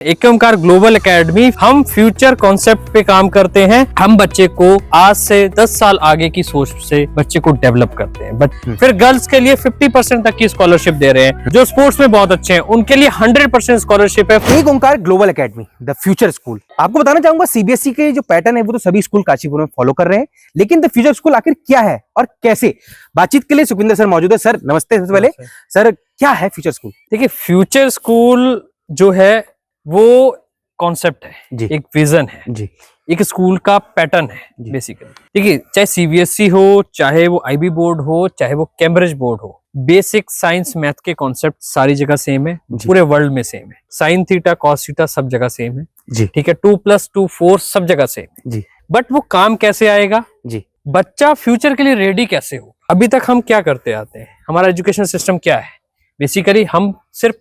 एक Onkar global academy हम future concept पे काम करते हैं। हम बच्चे को आज से 10 साल आगे की सोच से बच्चे को डेवलप करते हैं। फिर गर्ल्स के लिए 50% तक की स्कॉलरशिप दे रहे हैं। जो स्पोर्ट्स में बहुत अच्छे हैं उनके लिए 100% स्कॉलरशिप है। एक Onkar global academy the future school. आपको बताना चाहूंगा सीबीएसई के जो पैटर्न है वो तो सभी स्कूल काशीपुर में फॉलो कर रहे हैं, लेकिन द फ्यूचर स्कूल आखिर क्या है और कैसे? बातचीत के लिए सुखविंदर सर मौजूद है। सर नमस्ते। सबसे पहले सर क्या है फ्यूचर स्कूल? देखिए, फ्यूचर स्कूल जो है वो कॉन्सेप्ट है, एक विजन है जी, एक स्कूल का पैटर्न है बेसिकली। देखिए, चाहे सीबीएसई हो, चाहे वो आईबी बोर्ड हो, चाहे वो कैम्ब्रिज बोर्ड हो, बेसिक साइंस मैथ के कॉन्सेप्ट सारी जगह सेम है, पूरे वर्ल्ड में सेम है। साइन थीटा कॉस थीटा सब जगह सेम है जी, ठीक है। 2+2 4 सब जगह सेम है जी। बट वो काम कैसे आएगा जी, बच्चा फ्यूचर के लिए रेडी कैसे हो। अभी तक हम क्या करते आते हैं, हमारा एजुकेशन सिस्टम क्या है, बेसिकली हम सिर्फ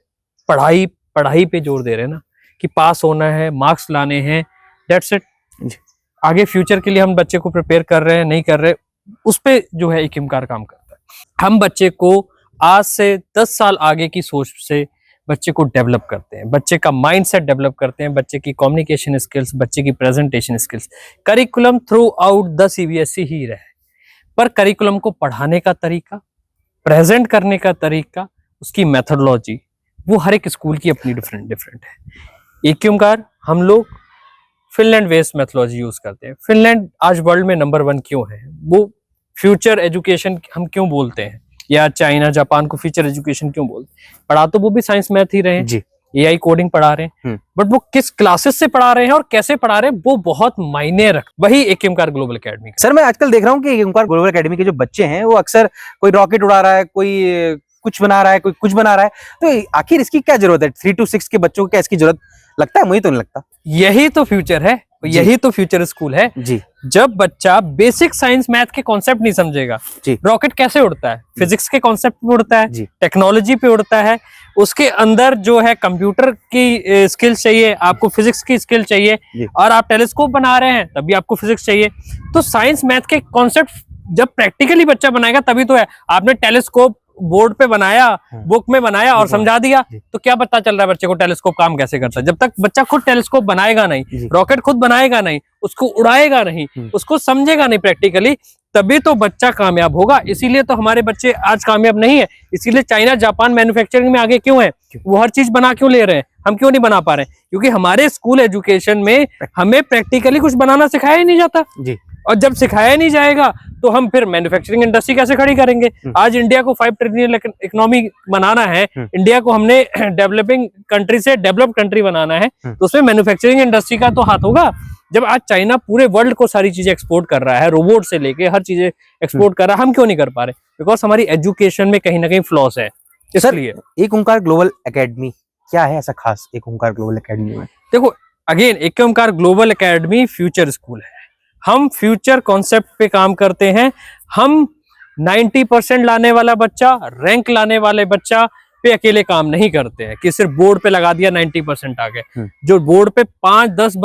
पढ़ाई पे जोर दे रहे हैं ना, कि पास होना है, मार्क्स लाने हैं, दैट्स इट। आगे फ्यूचर के लिए हम बच्चे को प्रिपेयर कर रहे हैं नहीं कर रहे, उस पे जो है एक ओंकार काम करता है। हम बच्चे को आज से 10 साल आगे की सोच से बच्चे को डेवलप करते हैं, बच्चे का माइंडसेट डेवलप करते हैं, बच्चे की कम्युनिकेशन स्किल्स, बच्चे की presentation skills. Curriculum throughout the CBSE ही रहे, पर करिकुलम को पढ़ाने का तरीका, प्रेजेंट करने का तरीका, उसकी मेथोडोलॉजी, वो हर एक स्कूल की अपनी डिफरेंट है। एक ओंकार हम लोग फिनलैंड बेस्ड मेथोडोलॉजी यूज करते हैं। फिनलैंड आज वर्ल्ड में नंबर 1 क्यों है, वो फ्यूचर एजुकेशन हम क्यों बोलते हैं, या चाइना जापान को फ्यूचर एजुकेशन क्यों बोलते हैं? पढ़ा तो वो भी साइंस मैथ ही रहे हैं जी, एआई कोडिंग पढ़ा रहे हैं, बट वो किस क्लासेस से पढ़ा रहे हैं और कैसे पढ़ा रहे हैं वो बहुत मायने रख। वही एक ओंकार ग्लोबल एकेडमी। सर मैं आजकल देख रहा हूँ कि एक ओंकार ग्लोबल एकेडमी के जो बच्चे हैं वो अक्सर कोई रॉकेट उड़ा रहा है, कोई कुछ बना रहा है, कोई कुछ बना रहा है, तो आखिर इसकी क्या जरूरत है? 3 to 6 के बच्चों को क्या इसकी जरूरत लगता है? मुझे तो नहीं लगता। यही तो फ्यूचर है, यही तो फ्यूचर स्कूल है जी। जब बच्चा बेसिक साइंस मैथ के कॉन्सेप्ट नहीं समझेगा, रॉकेट कैसे उड़ता है, फिजिक्स के कॉन्सेप्ट पे उड़ता है, टेक्नोलॉजी पे उड़ता है, उसके अंदर जो है कंप्यूटर की स्किल्स चाहिए, आपको फिजिक्स की स्किल चाहिए, और आप टेलीस्कोप बना रहे हैं तभी आपको फिजिक्स चाहिए। तो साइंस मैथ के कॉन्सेप्ट जब प्रैक्टिकली बच्चा बनाएगा तभी तो है। आपने टेलीस्कोप बोर्ड पे बनाया, बुक में बनाया और समझा दिया, तो क्या पता चल रहा है बच्चे को टेलीस्कोप काम कैसे करता है? जब तक बच्चा खुद टेलीस्कोप बनाएगा नहीं, रॉकेट खुद बनाएगा नहीं, उसको उड़ाएगा नहीं, उसको समझेगा नहीं प्रैक्टिकली, तभी तो बच्चा कामयाब होगा। इसीलिए तो हमारे बच्चे आज कामयाब नहीं है। इसीलिए चाइना जापान मैन्युफैक्चरिंग में आगे क्यों है, वो हर चीज बना क्यों ले रहे हैं, हम क्यों नहीं बना पा रहे हैं? क्योंकि हमारे स्कूल एजुकेशन में हमें प्रैक्टिकली कुछ बनाना सिखाया ही नहीं जाता जी। और जब सिखाया नहीं जाएगा तो हम फिर मैन्युफैक्चरिंग इंडस्ट्री कैसे खड़ी करेंगे? आज इंडिया को 5 ट्रिलियन इकोनॉमी बनाना है, इंडिया को हमने डेवलपिंग कंट्री से डेवलप कंट्री बनाना है, तो उसमें मैन्युफैक्चरिंग इंडस्ट्री का तो हाथ होगा। जब आज चाइना पूरे वर्ल्ड को सारी चीजें एक्सपोर्ट कर रहा है, रोबोट से लेके हर चीजें एक्सपोर्ट कर रहा है, हम क्यों नहीं कर पा रहे? बिकॉज हमारी एजुकेशन में कहीं ना कहीं फ्लॉस है। इसलिए एक ओंकार ग्लोबल एकेडमी क्या है ऐसा खास एक ओंकार ग्लोबल एकेडमी में? देखो, अगेन एक Onkar global academy future school है। हम फ्यूचर कॉन्सेप्ट पे काम करते हैं। हम 90% लाने वाला बच्चा, रैंक लाने वाले बच्चा पे अकेले काम नहीं करते हैं कि सिर्फ बोर्ड पे लगा दिया 90% आ गए। जो बोर्ड पे 5-10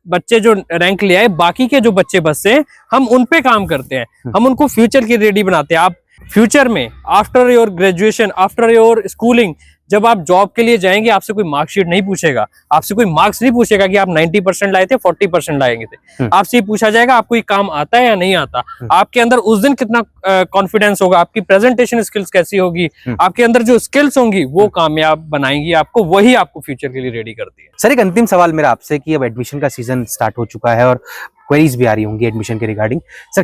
बच्चे जो रैंक ले आए, बाकी के जो बच्चे बचते हैं हम उन पे काम करते हैं। हम उनको फ्यूचर की रेडी बनाते हैं। आप फ्यूचर में after your graduation, after your schooling, जब आप जॉब के लिए जाएंगे आपसे कोई मार्कशीट नहीं पूछेगा, आपसे कोई मार्क्स नहीं पूछेगा कि आप 90% लाए थे, 40% लाएंगे थे। आपसे पूछा जाएगा आपको ये काम आता है या नहीं आता, आपके अंदर उस दिन कितना कॉन्फिडेंस होगा, आपकी प्रेजेंटेशन स्किल्स कैसी होगी, आपके अंदर जो स्किल्स होंगी वो कामयाब बनाएंगी आपको, वही आपको फ्यूचर के लिए रेडी करती है। सर एक अंतिम सवाल मेरा आपसे कि अब एडमिशन का सीजन स्टार्ट हो चुका है और क्वेरीज भी आ रही होंगी एडमिशन के रिगार्डिंग। सर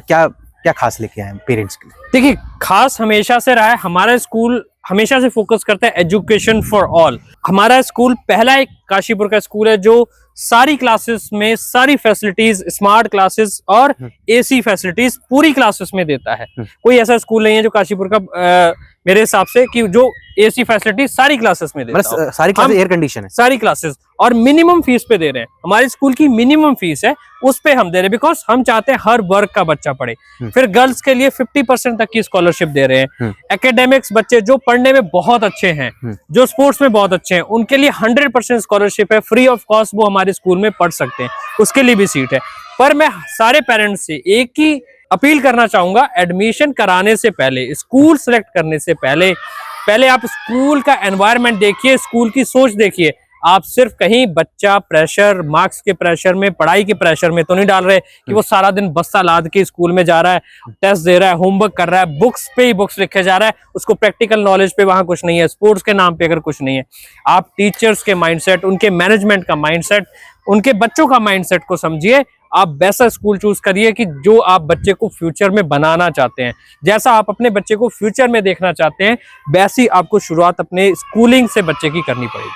क्या खास लेके आए पेरेंट्स के लिए? देखिए, खास हमेशा से रहा है, हमारा स्कूल हमेशा से फोकस करता है एजुकेशन फॉर ऑल। हमारा स्कूल पहला एक काशीपुर का स्कूल है जो सारी क्लासेस में सारी फैसिलिटीज, स्मार्ट क्लासेस और एसी फैसिलिटीज पूरी क्लासेस में देता है। कोई ऐसा स्कूल नहीं है जो काशीपुर का मेरे हिसाब से कि जो एसी फैसिलिटी सारी क्लासेस में देता है। सारी क्लासेस एयर कंडीशन है, सारी क्लासेस, और मिनिमम फीस पे दे रहे हैं। हमारे स्कूल की मिनिमम फीस है, उस पे हम दे रहे हैं, बिकॉज हम चाहते हैं हर वर्ग का बच्चा पढ़े। फिर गर्ल्स के लिए 50% तक की स्कॉलरशिप दे रहे हैं। एकेडमिक्स बच्चे जो पढ़ने में बहुत अच्छे हैं, जो स्पोर्ट्स में बहुत अच्छे हैं, उनके लिए 100% स्कॉलरशिप है, फ्री ऑफ कॉस्ट वो हमारे स्कूल में पढ़ सकते हैं, उसके लिए भी सीट है। पर मैं सारे पेरेंट्स से एक ही अपील करना चाहूंगा, एडमिशन कराने से पहले, स्कूल सेलेक्ट करने से पहले आप स्कूल का एनवायरनमेंट देखिए, स्कूल की सोच देखिए। आप सिर्फ कहीं बच्चा प्रेशर, मार्क्स के प्रेशर में, पढ़ाई के प्रेशर में तो नहीं डाल रहे कि वो सारा दिन बस्ता लाद के स्कूल में जा रहा है, टेस्ट दे रहा है, होमवर्क कर रहा है, बुक्स पे ही बुक्स लिखे जा रहा है, उसको प्रैक्टिकल नॉलेज पे वहां कुछ नहीं है, स्पोर्ट्स के नाम पे अगर कुछ नहीं है। आप टीचर्स के माइंडसेट, उनके मैनेजमेंट का माइंडसेट, उनके बच्चों का माइंडसेट को समझिए। आप वैसा स्कूल चूज करिए कि जो आप बच्चे को फ्यूचर में बनाना चाहते हैं, जैसा आप अपने बच्चे को फ्यूचर में देखना चाहते हैं, वैसी आपको शुरुआत अपने स्कूलिंग से बच्चे की करनी पड़ेगी।